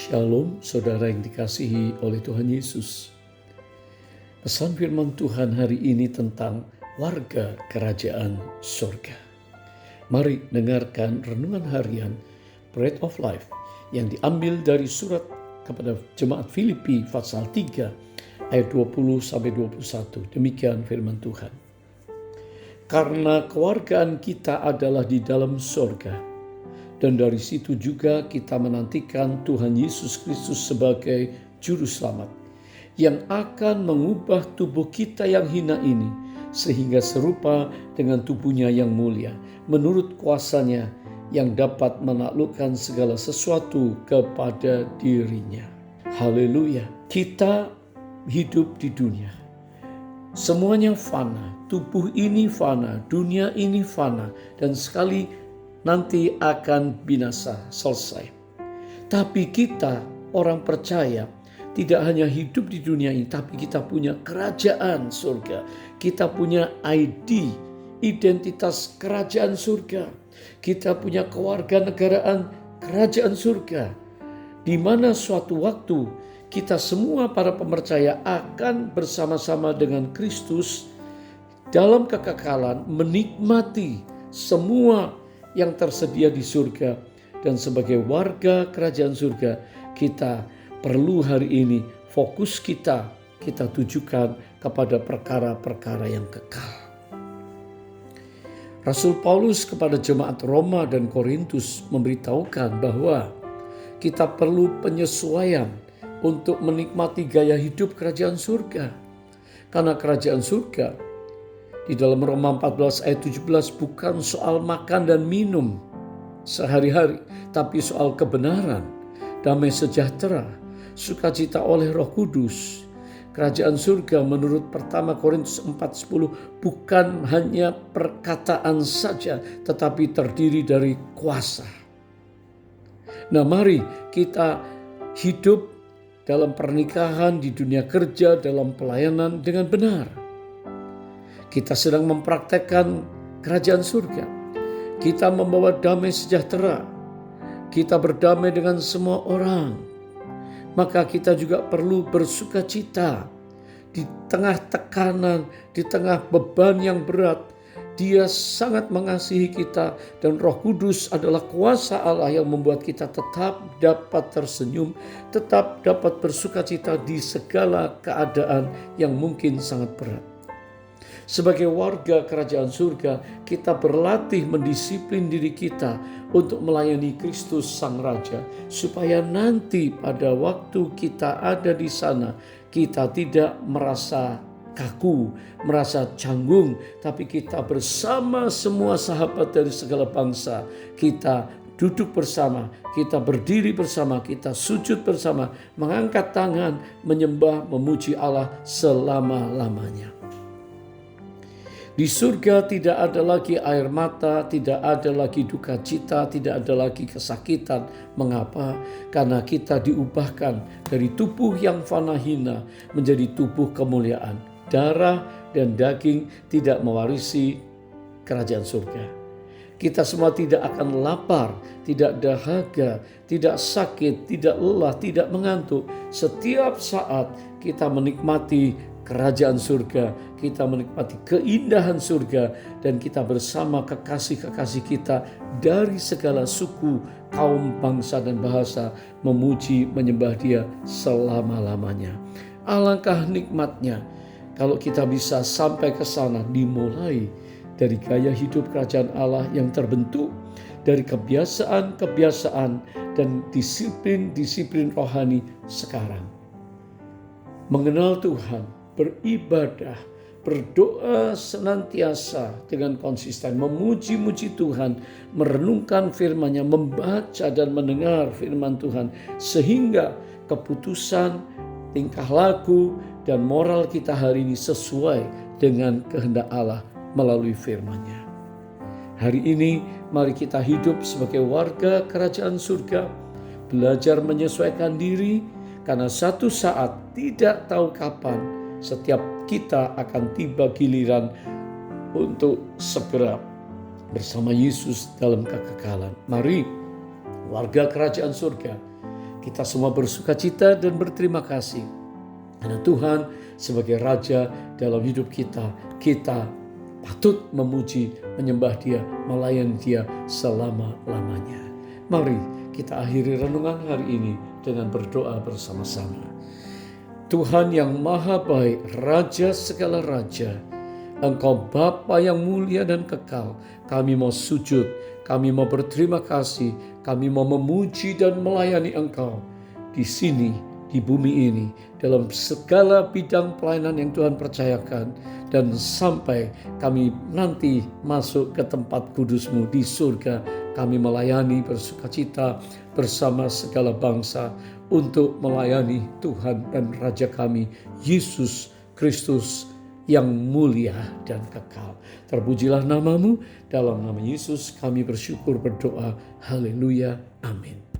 Shalom saudara yang dikasihi oleh Tuhan Yesus. Pesan firman Tuhan hari ini tentang warga kerajaan surga. Mari dengarkan renungan harian Bread of Life yang diambil dari surat kepada jemaat Filipi pasal 3 ayat 20-21. Demikian firman Tuhan. Karena kewargaan kita adalah di dalam surga, dan dari situ juga kita menantikan Tuhan Yesus Kristus sebagai Juru Selamat yang akan mengubah tubuh kita yang hina ini sehingga serupa dengan tubuhnya yang mulia menurut kuasanya yang dapat menaklukkan segala sesuatu kepada dirinya. Haleluya. Kita hidup di dunia. Semuanya fana, tubuh ini fana, dunia ini fana, dan sekali nanti akan binasa, selesai. Tapi kita orang percaya tidak hanya hidup di dunia ini, tapi kita punya kerajaan surga. Kita punya ID, identitas kerajaan surga. Kita punya kewarganegaraan kerajaan surga, di mana suatu waktu kita semua para pemercaya akan bersama-sama dengan Kristus dalam kekekalan menikmati semua yang tersedia di surga. Dan sebagai warga kerajaan surga, kita perlu hari ini fokus kita tujukan kepada perkara-perkara yang kekal. Rasul Paulus kepada jemaat Roma dan Korintus memberitahukan bahwa kita perlu penyesuaian untuk menikmati gaya hidup kerajaan surga. Karena kerajaan surga di dalam Roma 14 ayat 17 bukan soal makan dan minum sehari-hari, tapi soal kebenaran, damai sejahtera, sukacita oleh Roh Kudus. Kerajaan surga menurut 1 Korintus 4:10 bukan hanya perkataan saja, tetapi terdiri dari kuasa. Nah, mari kita hidup dalam pernikahan, di dunia kerja, dalam pelayanan dengan benar. Kita sedang mempraktekkan kerajaan surga. Kita membawa damai sejahtera. Kita berdamai dengan semua orang. Maka kita juga perlu bersukacita di tengah tekanan, di tengah beban yang berat. Dia sangat mengasihi kita, dan Roh Kudus adalah kuasa Allah yang membuat kita tetap dapat tersenyum, tetap dapat bersukacita di segala keadaan yang mungkin sangat berat. Sebagai warga kerajaan surga, kita berlatih mendisiplin diri kita untuk melayani Kristus Sang Raja, supaya nanti pada waktu kita ada di sana, kita tidak merasa kaku, merasa canggung, tapi kita bersama semua sahabat dari segala bangsa, kita duduk bersama, kita berdiri bersama, kita sujud bersama, mengangkat tangan, menyembah, memuji Allah selama-lamanya. Di surga tidak ada lagi air mata, tidak ada lagi duka cita, tidak ada lagi kesakitan. Mengapa? Karena kita diubahkan dari tubuh yang fana hina menjadi tubuh kemuliaan. Darah dan daging tidak mewarisi kerajaan surga. Kita semua tidak akan lapar, tidak dahaga, tidak sakit, tidak lelah, tidak mengantuk. Setiap saat kita menikmati kerajaan surga, kita menikmati keindahan surga, dan kita bersama kekasih-kekasih kita dari segala suku, kaum, bangsa, dan bahasa memuji, menyembah Dia selama-lamanya. Alangkah nikmatnya kalau kita bisa sampai ke sana, dimulai dari gaya hidup kerajaan Allah yang terbentuk dari kebiasaan-kebiasaan dan disiplin-disiplin rohani sekarang. Mengenal Tuhan, beribadah, berdoa senantiasa dengan konsisten, memuji-muji Tuhan, merenungkan firman-Nya, membaca dan mendengar firman Tuhan, sehingga keputusan, tingkah laku, dan moral kita hari ini sesuai dengan kehendak Allah melalui firman-Nya. Hari ini mari kita hidup sebagai warga kerajaan surga, belajar menyesuaikan diri, karena satu saat tidak tahu kapan setiap kita akan tiba giliran untuk segera bersama Yesus dalam kekekalan. Mari warga kerajaan surga, Kita semua bersuka cita dan berterima kasih. Karena Tuhan sebagai Raja dalam hidup kita, kita patut memuji, menyembah Dia, melayani Dia selama-lamanya. Mari kita akhiri renungan hari ini dengan berdoa bersama-sama. Tuhan yang maha baik, Raja segala raja, Engkau Bapa yang mulia dan kekal, kami mau sujud, kami mau berterima kasih, kami mau memuji dan melayani Engkau di sini, di bumi ini, dalam segala bidang pelayanan yang Tuhan percayakan, dan sampai kami nanti masuk ke tempat kudus-Mu di surga, kami melayani bersukacita bersama segala bangsa untuk melayani Tuhan dan Raja kami, Yesus Kristus yang mulia dan kekal. Terpujilah nama-Mu, dalam nama Yesus kami bersyukur berdoa. Haleluya, amin.